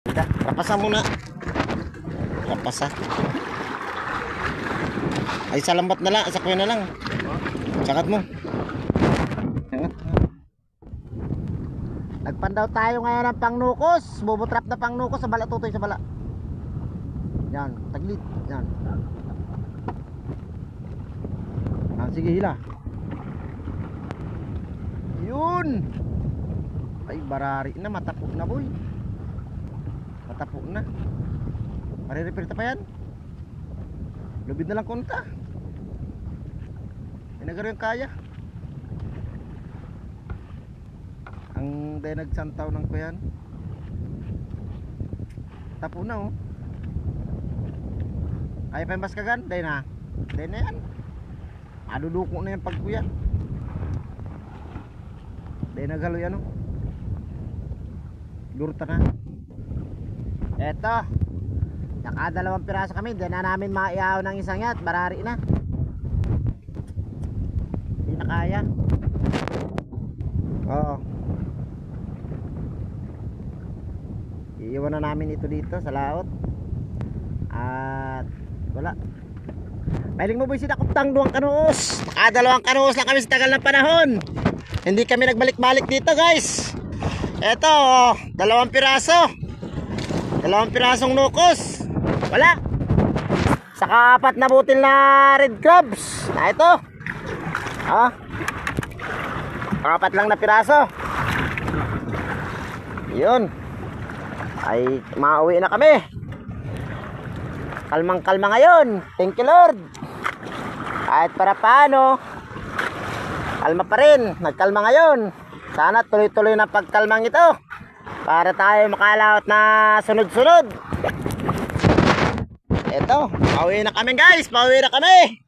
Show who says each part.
Speaker 1: Kapasa muna. Kapasa. Ay sa lambat na lang, sa kuya na lang. Sakat mo. Nagpandaw tayo ngayon ng pangnukos. Bubutrap na pangnukos sa bala, tutoy sa bala. Yan, taglit. Yan. Ah, sige, hila. Yun. Ay, barari na, matapo na boy. Matapo na. Pare-repair pa yan. Lubid na lang konta. Inagaro yung kaya. Ang dahil nagsantaw ng kuyan. Tapo na oh. Kaya pa yung baskagan? Dahil na. Dahil na yan. Aduduko na yung pagkuya. Dahil nagalo yan oh. Lurta na. Eto. Nakadalawang piraso kami. Dahil na namin maiaw ng isang yat. Barari na. Hindi na kaya. Oo. Iiwan na namin ito dito sa laot. At wala. Pailing mo boy si Dakuptang duwang kanuos. Nakadalawang kanuos na kami sa tagal ng panahon. Hindi kami nagbalik-balik dito guys. Eto oh, dalawang piraso. Dalawang pirasong nukos. Wala. Saka 4 na butil na red crabs. Na ito. Ah. 4 lang na piraso. Yun. Ay mauwi na kami. Kalmang kalma ngayon. Thank you Lord. Kahit para paano, kalma pa rin. Nagkalma ngayon. Sana tuloy-tuloy na pagkalmang ito para tayo makalaot na sunod-sunod. Eto, pauwi na kami guys. Pauwi na kami.